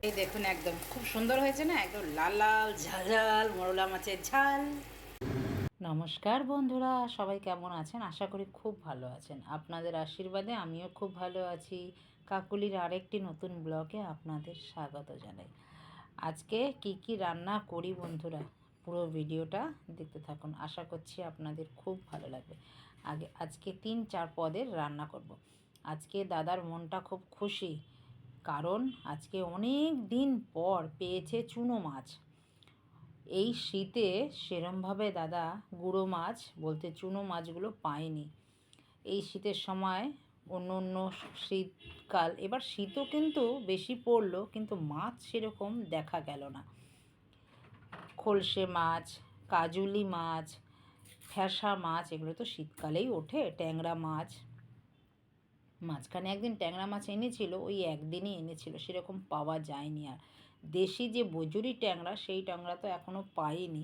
এই দেখুন একদম খুব সুন্দর হয়েছে না, একদম লাল লাল ঝাল ঝাল মোরলা মাছের ঝাল। নমস্কার বন্ধুরা, সবাই কেমন আছেন? আশা করি খুব ভালো আছেন। আপনাদের আশীর্বাদে আমিও খুব ভালো আছি। কাকুলির আরেকটি নতুন ব্লগে আপনাদের স্বাগত জানাই। আজকে কি রান্না করি বন্ধুরা, পুরো ভিডিওটা দেখতে থাকুন। আশা করছি আপনাদের খুব ভালো লাগবে। আজকে 3-4 পদের রান্না করব। আজকে দাদার মনটা খুব খুশি, কারণ আজকে অনেক দিন পর পেয়েছে চুনো মাছ। এই শীতে সেরমভাবে দাদা গুঁড়ো মাছ বলতে চুনো মাছগুলো পায়নি। এই শীতের সময় অন্য অন্য শীতকাল, এবার শীতও কিন্তু বেশি পড়লো, কিন্তু মাছ সেরকম দেখা গেল না। খলসে মাছ, কাজুলি মাছ, ফ্যাসা মাছ এগুলো তো শীতকালেই ওঠে। ট্যাংরা মাছ, মাঝখানে একদিন ট্যাংরা মাছ এনেছিল, ওই একদিনই এনেছিল, সেরকম পাওয়া যায়নি। আর দেশি যে বজুরি ট্যাংরা, সেই ট্যাংরা তো এখনও পাইনি।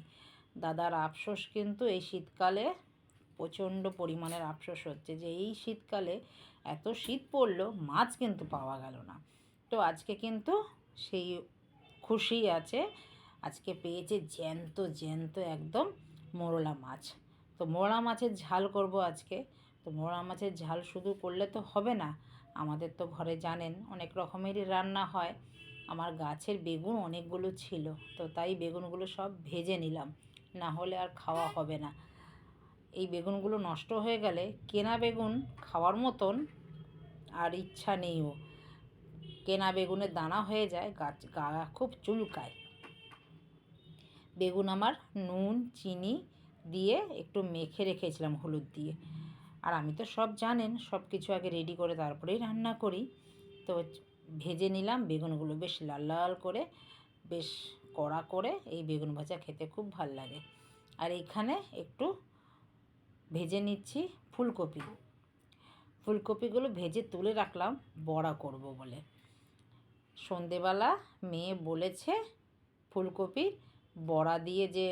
দাদার আফসোস কিন্তু এই শীতকালে প্রচণ্ড পরিমাণের আফসোস হচ্ছে যে এই শীতকালে এত শীত পড়লো, মাছ কিন্তু পাওয়া গেল না। তো আজকে কিন্তু সেই খুশি আছে, আজকে পেয়েছে জ্যান্ত জ্যান্ত একদম মোরলা মাছ। তো মোরলা মাছের ঝাল করব আজকে। তো মোরলা মাছের ঝাল শুধু করলে তো হবে না, আমাদের তো ঘরে জানেন অনেক রকমেরই রান্না হয়। আমার গাছের বেগুন অনেকগুলো ছিল, তো তাই বেগুনগুলো সব ভেজে নিলাম, না হলে আর খাওয়া হবে না। এই বেগুনগুলো নষ্ট হয়ে গেলে কেনা বেগুন খাওয়ার মতন আর ইচ্ছা নেইও। কেনা বেগুনের দানা হয়ে যায়, গা খুব চুলকায়। বেগুন আমার নুন চিনি দিয়ে একটু মেখে রেখেছিলাম হলুদ দিয়ে। আর আমি তো সব জানেন, সব কিছু আগে রেডি করে তারপরেই রান্না করি। তো ভেজে নিলাম বেগুনগুলো বেশ লাল লাল করে, বেশ কড়া করে। এই বেগুন ভাজা খেতে খুব ভাল লাগে। আর এখানে একটু ভেজে নিচ্ছি ফুলকপি। ফুলকপিগুলো ভেজে তুলে রাখলাম বড়া করব বলে। সন্ধেবেলা মেয়ে বলেছে ফুলকপি বড়া দিয়ে যে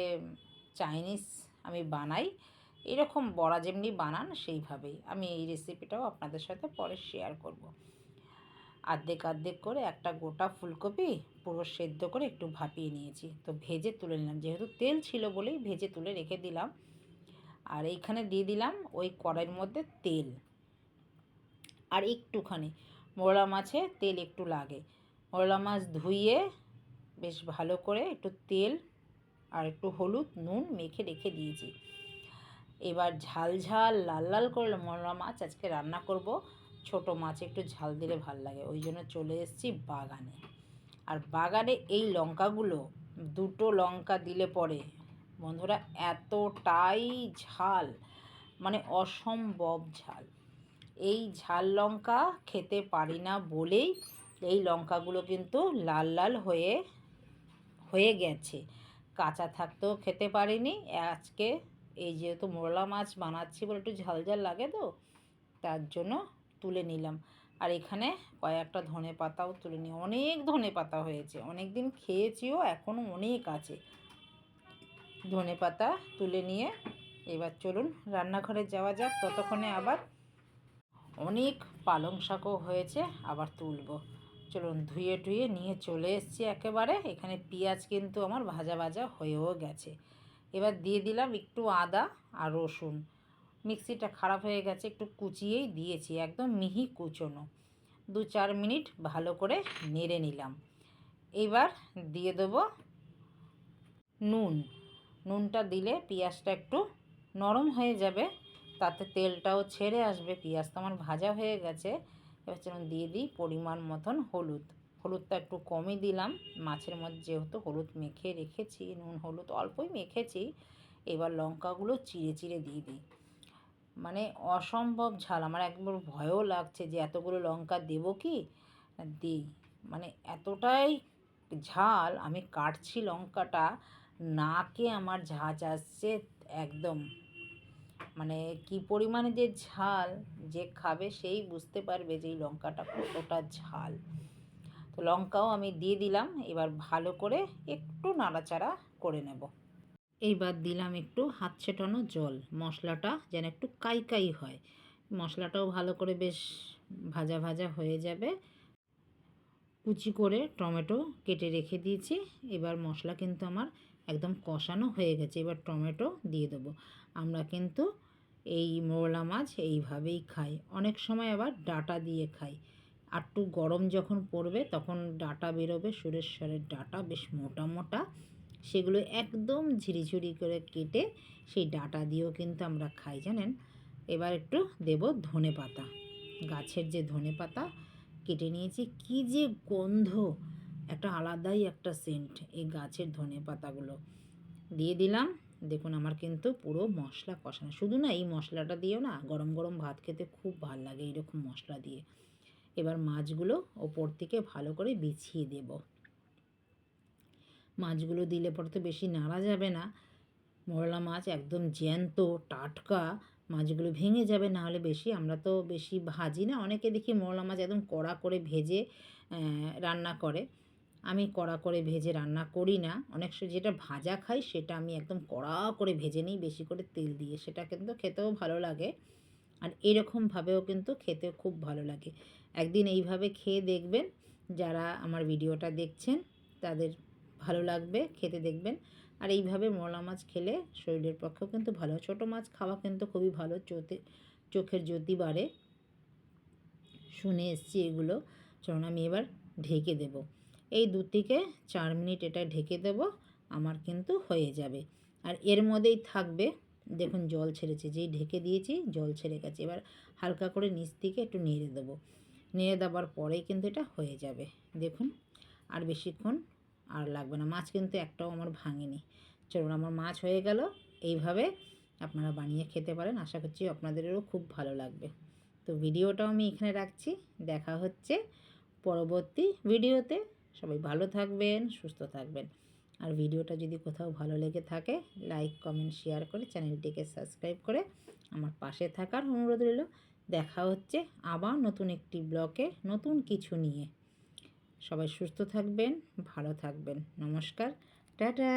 চাইনিজ আমি বানাই, এরকম বড়া যেমনি বানান সেইভাবেই আমি এই রেসিপিটাও আপনাদের সাথে পরে শেয়ার করব। আর্ধেক আর্ধেক করে একটা গোটা ফুলকপি পুরো সেদ্ধ করে একটু ভাপিয়ে নিয়েছি, তো ভেজে তুলে নিলাম, যেহেতু তেল ছিল বলেই ভেজে তুলে রেখে দিলাম। আর এইখানে দিয়ে দিলাম ওই কড়াইয়ের মধ্যে তেল, আর একটুখানি মোরলা মাছে তেল একটু লাগে। মোরলা মাছ ধুইয়ে বেশ ভালো করে একটু তেল আর একটু হলুদ নুন মেখে রেখে দিয়েছি। এবার ঝাল ঝাল লাল লাল করে মোরলা মাছ আজকে রান্না করব। ছোট মাছ একটু ঝাল দিলে ভাল লাগে, ওই জন্য চলে এসেছি বাগানে। আর বাগানে এই লঙ্কাগুলো, দুটো লঙ্কা দিলে পরে বন্ধুরা এতটাই ঝাল, মানে অসম্ভব ঝাল। এই ঝাল লঙ্কা খেতে পারি না বলেই এই লঙ্কাগুলো কিন্তু লাল লাল হয়ে হয়ে গেছে। কাঁচা থাকতেও খেতে পারিনি। আজকে এই যেহেতু মোরলা মাছ বানাচ্ছি বলে একটু ঝাল ঝাল লাগে, তো তার জন্য তুলে নিলাম। আর এখানে কয়েকটা ধনে পাতাও তুলে নিই। অনেক ধনে পাতা হয়েছে, অনেক দিন খেয়েছিও, এখনও অনেক আছে। ধনে পাতা তুলে নিয়ে এবার চলুন রান্নাঘরে যাওয়া যাক। ততক্ষণে আবার অনেক পালং শাকও হয়েছে, আবার তুলব। চলুন ধুয়ে টুয়ে নিয়ে চলে এসেছি একেবারে। এখানে পেঁয়াজ কিন্তু আমার ভাজা ভাজা হয়েও গেছে। এবার দিয়ে দিলাম একটু আদা আর রসুন। মিক্সিটা খারাপ হয়ে গেছে, একটু কুচিয়েই দিয়েছি, একদম মিহি কুচোনো। 2-4 মিনিট ভালো করে নেড়ে নিলাম। এবার দিয়ে দেবো নুন। নুনটা দিলে পেঁয়াজটা একটু নরম হয়ে যাবে, তাতে তেলটাও ছেড়ে আসবে। পেঁয়াজ তো আমার ভাজা হয়ে গেছে। এবার চলুন দিয়ে দিই পরিমাণ মতন হলুদ। হলুদটা একটু কমই দিলাম, মাছের মধ্যে যেহেতু হলুদ মেখে রেখেছি, নুন হলুদ অল্পই মেখেছি। এবার লঙ্কাগুলো চিড়ে চিড়ে দিয়ে দিই। মানে অসম্ভব ঝাল, আমার একবার ভয়ও লাগছে যে এতগুলো লঙ্কা দেবো কি দিই, মানে এতটাই ঝাল। আমি কাটছি লঙ্কাটা, নাকে আমার ঝাঁঝ আসছে একদম। মানে কি পরিমাণে যে ঝাল, যে খাবে সেই বুঝতে পারবে যে এই লঙ্কাটা কতটা ঝাল। তো লঙ্কাও আমি দিয়ে দিলাম। এবার ভালো করে একটু নাড়াচাড়া করে নেব। এইবার দিলাম একটু হাত ছেটানো জল, মশলাটা যেন একটু কাই কাই হয়। মশলাটাও ভালো করে বেশ ভাজা ভাজা হয়ে যাবে। কুচি করে টমেটো কেটে রেখে দিয়েছি। এবার মশলা কিন্তু আমার একদম কষানো হয়ে গেছে। এবার টমেটো দিয়ে দেবো। আমরা কিন্তু এই মোরলা মাছ এইভাবেই খাই, অনেক সময় আবার ডাঁটা দিয়ে খাই। আর একটু গরম যখন পড়বে তখন ডাঁটা বেরোবে, সুরেশ্বরের ডাঁটা বেশ মোটা মোটা, সেগুলো একদম ঝিরিঝিরি করে কেটে সেই ডাঁটা দিয়েও কিন্তু আমরা খাই, জানেন। এবার একটু দেব ধনে পাতা, গাছের যে ধনে পাতা কেটে নিয়েছি। কি যে গন্ধ, একটা আলাদাই একটা সেন্ট এই গাছের ধনে পাতাগুলো দিয়ে দিলাম। দেখুন আমার কিন্তু পুরো মশলা কষানো। শুধু না, এই মশলাটা দিয়েও না গরম গরম ভাত খেতে খুব ভাল লাগে এইরকম মশলা দিয়ে। এবার মাছগুলো ওপর থেকে ভালো করে বিছিয়ে দেব। মাছগুলো দিলে পরে তো বেশি নাড়া যাবে না, মোরলা মাছ একদম জ্যান্ত টাটকা, মাছগুলো ভেঙে যাবে না হলে বেশি। আমরা তো বেশি ভাজি না, অনেকে দেখি মোরলা মাছ একদম কড়া করে ভেজে রান্না করে। আমি কড়া করে ভেজে রান্না করি না। অনেক সময় যেটা ভাজা খাই সেটা আমি একদম কড়া করে ভেজে নিই, বেশি করে তেল দিয়ে। সেটা কিন্তু খেতেও ভালো লাগে, আর এরকমভাবেও কিন্তু খেতে খুব ভালো লাগে। একদিন এইভাবে খেয়ে দেখবেন, যারা আমার ভিডিওটা দেখছেন তাদের ভালো লাগবে, খেতে দেখবেন। আর এইভাবে মোরলা মাছ খেলে শরীরের পক্ষেও কিন্তু ভালো। ছোটো মাছ খাওয়া কিন্তু খুবই ভালো, চোখের জ্যোতি বাড়ে, শুনে এসছি এগুলো। চলুন আমি এবার ঢেকে দেব। এই 2 থেকে 4 মিনিট এটা ঢেকে দেব, আমার কিন্তু হয়ে যাবে। আর এর মধ্যেই থাকবে, দেখুন জল ছেড়েছে, যেই ঢেকে দিয়েছি জল ছেড়ে গেছে। এবার হালকা করে নিচ থেকে একটু নেড়ে দেবো। নেড়ে দেওয়ার পরেই কিন্তু এটা হয়ে যাবে। দেখুন আর বেশিক্ষণ আর লাগবে না। মাছ কিন্তু একটাও আমার ভাঙেনি। চলুন আমার মাছ হয়ে গেল। এইভাবে আপনারা বানিয়ে খেতে পারেন, আশা করছি আপনাদেরও খুব ভালো লাগবে। তো ভিডিওটাও আমি এখানে রাখছি, দেখা হচ্ছে পরবর্তী ভিডিওতে। সবাই ভালো থাকবেন, সুস্থ থাকবেন। আর ভিডিওটা যদি কোথাও ভালো লেগে থাকে, লাইক কমেন্ট শেয়ার করে চ্যানেলটিকে সাবস্ক্রাইব করে আমার পাশে থাকার অনুরোধ রইল। দেখা হচ্ছে আবার নতুন একটি ব্লগে নতুন কিছু নিয়ে। সবাই সুস্থ থাকবেন, ভালো থাকবেন। নমস্কার, টাটা।